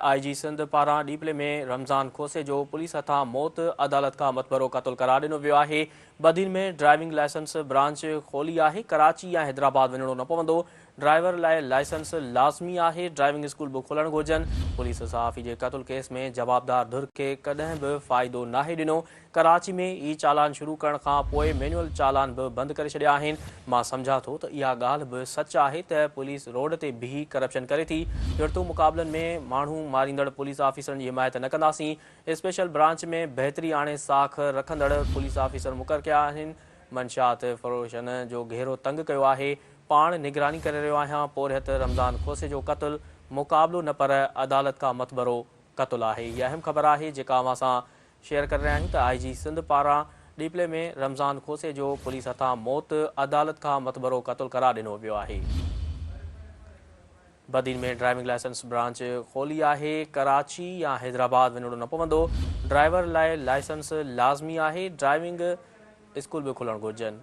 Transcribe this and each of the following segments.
IG Sindh पारां डीपले में रमज़ान खोसे जो पुलिस हथां मौत अदालत खां मतबरो क़त्ल करार ॾिनो वियो आहे। बदीन में ड्राइविंग लाइसेंस ब्रांच खोली आहे। कराची या हैदराबाद वञणो न पवंदो। ड्राइवर लाइ लाइसेंस लाज़मी आहे। ड्राइविंग स्कूल बि खुलण घुरिजनि। पुलिस सहाफ़ी जे क़त्ल केस में जवाबदार धुर खे कॾहिं बि फ़ाइदो नाहे ॾिनो। कराची में ई चालान शुरू करण खां पोइ मैनुअल चालान बि बंदि करे छॾिया आहिनि। मां सम्झां थो त इहा ॻाल्हि बि सच आहे त पुलिस रोड ते बीही करप्शन करे थी। फिरतू मुक़ाबलनि में माण्हू मारींदड़ पुलिस ऑफिसरनि जी हिमायत न कंदासीं। स्पेशल ब्रांच में बहितरी आणे साख रखंदड़ पुलिस ऑफिसर मुक़ररु कया आहिनि। मंशात फरोशन जो घेरो तंग कयो आहे। पाण निगरानी करे रहियो आहियां। पोरिहत रमज़ान खोसे जो क़त्ल मुक़ाबलो न पर अदालत खां मतबरो क़त्ल आहे। इहा अहम ख़बर आहे जेका असां शेयर करे रहिया आहियूं त आईजी सिंध पारां डीपले में रमज़ान खोसे जो पुलिस हथां मौत अदालत खां मतबरो क़त्ल करार ॾिनो वियो आहे। बदीन में ड्राइविंग लाइसेंस ब्रांच खोली आहे। कराची या हैदराबाद वञणो न पवंदो। ड्राइवर लाइ लाइसेंस लाज़मी आहे। ड्राइविंग स्कूल बि खुलण घुरिजनि।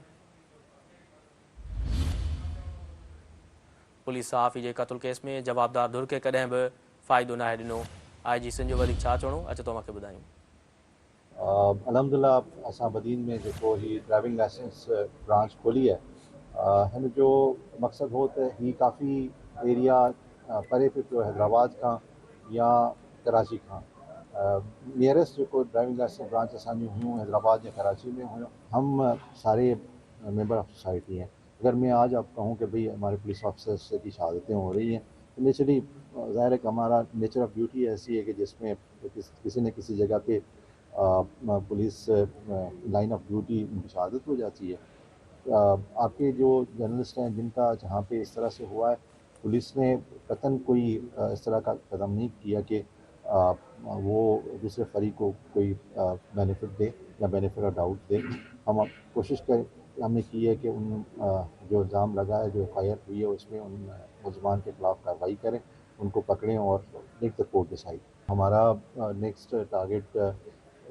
पुलिस सहाफ़ी जे क़त्ल केस में जवाबदार धुर खे कॾहिं बि फ़ाइदो नाहे ॾिनो। आईजी सिंध जो वधीक छा चवणो अचो तो मूंखे ॿुधायूं। अल्हम्दुलिल्लाह असां बदीन में जेको ही ड्राइविंग लाइसेंस ब्रांच खोली है, हिन जो मक़सदु हो त ही काफ़ी एरिया परे पे पियो हैदराबाद खां या कराची खां। नियरेस्ट जो ड्राइविंग लाइसेंस ब्रांच असांजी हुयूं हैदराबाद या कराची में हुयूं। हम सारे मेंबर ऑफ सोसाइटी हैं। अगर मैं आज आप कहूँ कि भाई हमारे पुलिस ऑफिसर्स की शहादतें हो रही हैं, तो नेचुरली ज़ाहिर है कि हमारा नेचर ऑफ ड्यूटी ऐसी है कि जिसमें किसी न किसी जगह पे पुलिस लाइन ऑफ ड्यूटी उनकी शहादत हो जाती है। आपके जो जर्नलिस्ट हैं जिनका जहाँ पे इस तरह से हुआ है, पुलिस ने कतन कोई इस तरह का कदम नहीं किया कि वो दूसरे फरीक को कोई बेनिफिट दे या बेनिफिट ऑफ डाउट दे। हम कोशिश कर हमने की है कि उन जो इल्ज़ाम लगा है, जो FIR हुई है, उसमें उन मुलज़मान के खिलाफ कार्रवाई करें, उनको पकड़ें और टेक द कोर्ट डिसाइड। हमारा नेक्स्ट टारगेट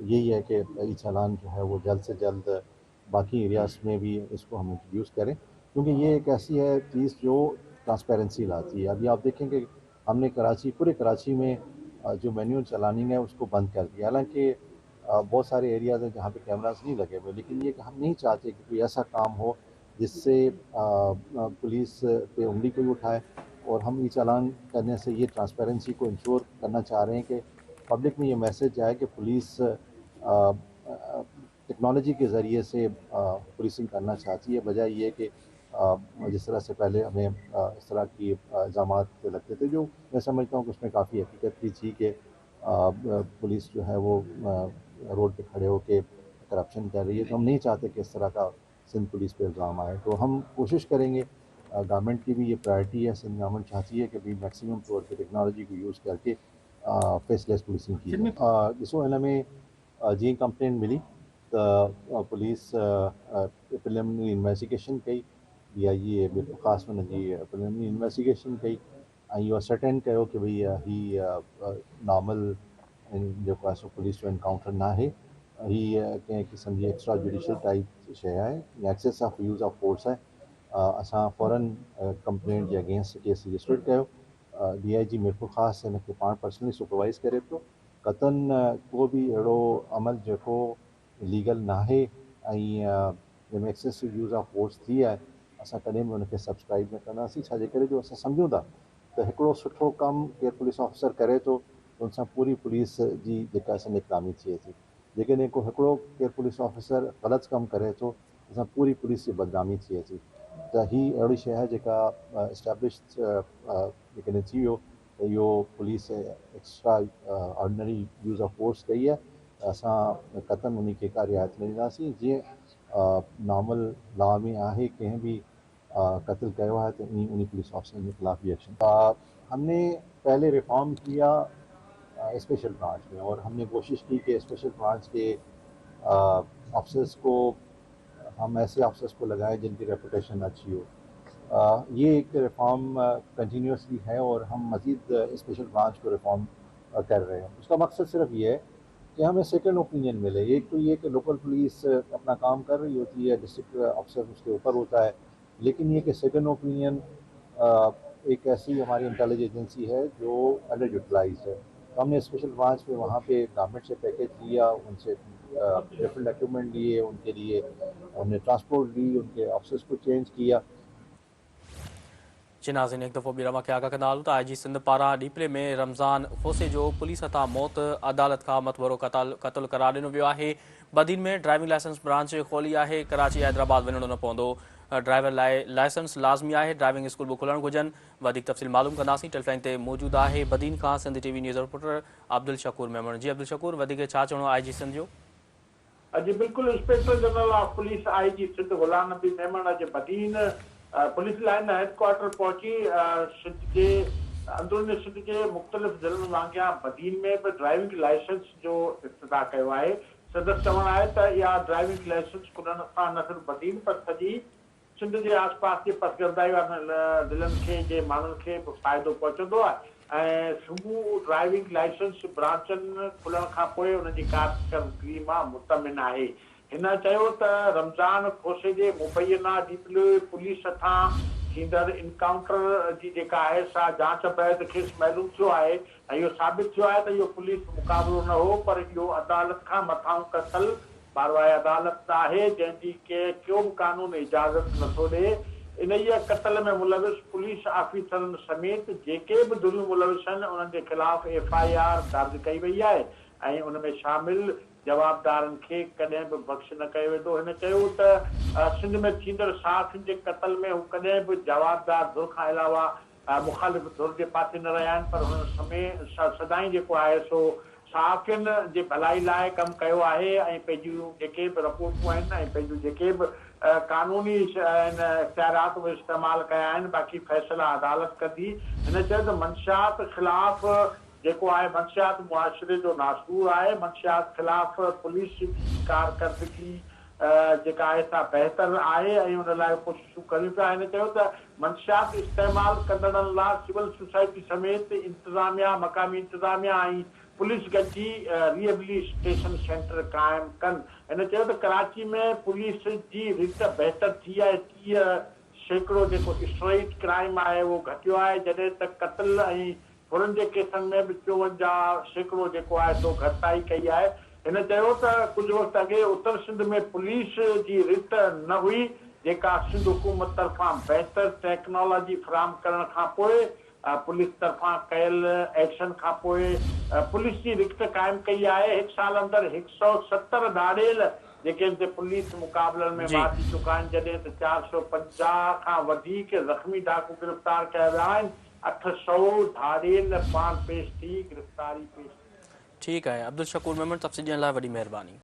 यही है कि ई चालान जो है वो जल्द से जल्द बाकी एरियाज़ में भी इसको हम इंट्रोड्यूस करें, क्योंकि ये एक ऐसी है चीज़ जो ट्रांसपेरेंसी लाती है। अभी आप देखेंगे हमने पूरे कराची में जो मैनुअल चलानिंग है उसको बंद कर दिया। हालांकि बहुत सारे एरियाज़ हैं जहाँ पे कैमरास नहीं लगे हुए, लेकिन ये कि हम नहीं चाहते कि कोई ऐसा काम हो जिससे पुलिस पे उंगली कोई उठाए। और हम ई चालान करने से ये ट्रांसपेरेंसी को इंश्योर करना चाह रहे हैं कि पब्लिक में ये मैसेज जाए कि पुलिस टेक्नोलॉजी के ज़रिए से पुलिसिंग करना चाहती है, बजाय ये कि जिस तरह से पहले हमें इस तरह की इल्ज़ामात लगते थे, जो मैं समझता हूँ कि उसमें काफ़ी हकीकत भी थी कि पुलिस जो है वो रोड पे खड़े होकर करप्शन कर रही है। तो हम नहीं चाहते कि इस तरह का सिंध पुलिस पे इल्ज़ाम आए। तो हम कोशिश करेंगे, गवर्नमेंट की भी ये प्रायोरिटी है, सिंध गवर्नमेंट चाहती है कि भाई मैक्सिमम तौर पर टेक्नोलॉजी को यूज़ करके फेसलेस पुलिसिंग की जाए। ॾिसो हिन में जीअं कंप्लेंट मिली त पुलिस प्रिलिमिनरी इन्वेस्टिगेशन कई। DIG मिर्पुर ख़ासि हुन जी प्रिलिमिनरी इन्वेस्टिगेशन कई ऐं इहो सर्टेन कयो कि भई ही नॉर्मल जेको आहे सो पुलिस जो एनकाउंटर न आहे, ही कंहिं क़िस्म जी एक्स्ट्रा जुडिशियल टाइप शइ आहे या excess of use of force आहे। असां फ़ौरन कंप्लेंट जे अगेंस्ट केस रजिस्टर्ड कयो। DIG मिर्पुर ख़ासि हिन खे पाण पर्सनली सुपरवाइज़ करे पियो। क़तन को बि अहिड़ो अमल जेको लीगल नाहे ऐं जंहिंमें एक्सेसिव यूज़ ऑफ फोर्स थी आहे, असां कॾहिं बि हुनखे सब्सक्राइब न कंदासीं। छाजे करे जो असां सम्झूं था त हिकिड़ो सुठो कमु केरु पुलिस ऑफिसर करे थो त हुन सां पूरी पुलिस जी जेका असांजी इकरामी थिए थी। जेकॾहिं को हिकिड़ो केरु पुलिस ऑफिसर ग़लति कमु करे थो, असां पूरी पुलिस जी बदनामी थिए थी। त ही अहिड़ी शइ आहे जेका इस्टेब्लिश जेकॾहिं थी वियो त इहो police extra ordinary use of force कई आहे, असां क़तन उन खे का रिआयत न ॾींदासीं। जीअं नॉर्मल लॉ में आहे, कंहिं बि कत्ल कयो है तो उन्हीं पुलिस ऑफिसर के खिलाफ भी एक्शन। हमने पहले रिफॉर्म किया स्पेशल ब्रांच में, और हमने कोशिश की कि स्पेशल ब्रांच के ऑफिसर्स को हम ऐसे ऑफिसर्स को लगाएं जिनकी रेपुटेशन अच्छी हो। ये एक रिफॉर्म कंटिन्यूसली है और हम मज़ीद स्पेशल ब्रांच को रिफॉर्म कर रहे हैं। उसका मकसद सिर्फ ये है कि हमें सेकंड ओपिनियन मिले। एक तो ये कि लोकल पुलिस अपना काम कर रही होती है, डिस्ट्रिक्ट ऑफिसर उसके ऊपर होता है, लेकिन ये कि सेकंड ओपिनियन एक ऐसी हमारी इंटेलिजेंस एजेंसी है जो अंडर यूटिलाइज्ड है। तो हमने स्पेशल ब्रांच में वहाँ पे गवर्नमेंट से पैकेज लिया, उनसे डिफरेंट डॉक्यूमेंट लिए, उनके लिए उन्हें ट्रांसपोर्ट दी, उनके ऑफिस को चेंज किया। नाज़रीन एक दफ़ो ॿीहर मूंखे आगाह कंदा हलूं त IG सिंध पारां डीपले में रमज़ान खोसे जो पुलिस हथां मौत अदालत खां मतबरो क़तल करार ॾिनो वियो आहे। बदीन में ड्राइविंग लाइसेंस ब्रांच खोली आहे। कराची हैदराबाद वञणो न पवंदो। ड्राइवर लाइ लाइसेंस लाज़मी आहे। ड्राइविंग स्कूल बि खुलणु घुरिजनि। वधीक तफ़सील मालूम कंदासीं। टेलीफोन ते मौजूदु आहे बदीन खां Sindh TV news reporter Abdul Shakoor Memon. जी अब्दुल शकूर, वधीक छा चवणो IG सिंध जो? जी बिल्कुल, inspector general of police IG Sindh Ghulam Nabi Memon अॼु बदीन पुलिस लाइन हेडक्वार्टर पहुची। सिंध के अंदरूनी सिंध के मुख़्तलिफ़ ज़िलनि वांगुरु बदीन में भी ड्राइविंग लाइसेंस जो इफ्तिताह कयो आहे। संदसि चवणु आहे त इहा ड्राइविंग लाइसेंस खुलण सां न सिर्फ़ बदीन पर सॼी सिंध जे आसपास जे पसगंदाई वारनि ज़िलनि खे जे माण्हुनि खे बि फ़ाइदो पहुचंदो आहे। ऐं समूह ड्राइविंग लाइसेंस ब्रांचनि खुलण खां पोइ उन्हनि जी कारकर्दगी मां मुतमिन आहे। हिन चयो त रमज़ान खोसे जे मुबैना डीपले पुलिस हथां थींदड़ इनकाउंटर जी जेका आहे सा जांच बैदि खेसि मालूम थियो आहे ऐं इहो साबित थियो आहे त इहो पुलिस मुक़ाबिलो न हो, पर इहो अदालत खां मथां क़तल बारवाए अदालत आहे, जंहिंजी को बि कानून इजाज़त नथो ॾिए। इन क़तल में मुलविस पुलिस ऑफिसरनि समेत जेके बि दुल मुलविस आहिनि उन्हनि जे ख़िलाफ़ FIR दर्ज कई वई आहे ऐं उन में शामिल जवाबदारनि खे कॾहिं बि बख़्श न कयो वेंदो। हिन चयो त सिंध में थींदड़ साथियुनि जे क़तल में हू कॾहिं बि जवाबदार धुर खां अलावा मुखालिफ़ धुर जे पासे न रहिया आहिनि, पर हुननि सदाईं जेको आहे सो साफ़ियुनि जे भलाई लाइ कमु कयो आहे ऐं पंहिंजूं जेके बि रिपोर्टूं आहिनि ऐं पंहिंजूं जेके बि कानूनी इख्तियारात बि इस्तेमालु कया आहिनि। बाक़ी फ़ैसिला अदालत कंदी। हिन चयो त मंशियात ख़िलाफ़ जेको आहे मंशियात मुआशिरे जो नासूर आहे। मंशियात ख़िलाफ़ पुलिस जी कारकर्दगी जेका आहे सा बहितर आहे ऐं उन लाइ कोशिशूं करियूं पिया। हिन चयो त मंशियात इस्तेमालु कंदड़नि लाइ सिविल सोसाइटी समेत इंतिज़ामिया मक़ामी इंतिज़ामिया ऐं पुलिस गॾिजी रिहेबिलिटेशन सेंटर क़ाइमु कनि। हिन चयो त कराची में पुलिस जी रिट बहितर थी आहे। 30% जेको स्ट्रेट क्राइम आहे उहो घटियो आहे, जॾहिं त क़तल ऐं फुरनि जे केसनि में बि 54% जेको आहे सो घटिताई कई आहे। हिन चयो त कुझु वक़्तु अॻे उत्तर सिंध में पुलिस जी रिट न हुई, जेका सिंध हुकूमत तरफ़ां बहितर टेक्नोलॉजी फराहम करण खां पोइ पुलिस तरफ़ां कयल एक्शन खां पोइ पुलिस जी रिट क़ाइमु कई आहे। 1 साल अंदरि 170 दाड़ेल जेके पुलिस मुक़ाबलनि में मार थी चुका आहिनि, जॾहिं त 450 खां वधीक ज़ख़्मी डाकू गिरफ़्तार कया विया आहिनि। 800 धाड़ेल पाण पेश थी गिरफ़्तारी पेश। ठीकु आहे अब्दुल शकूर मेमन, तफ़सील ॾियण लाइ वॾी महिरबानी।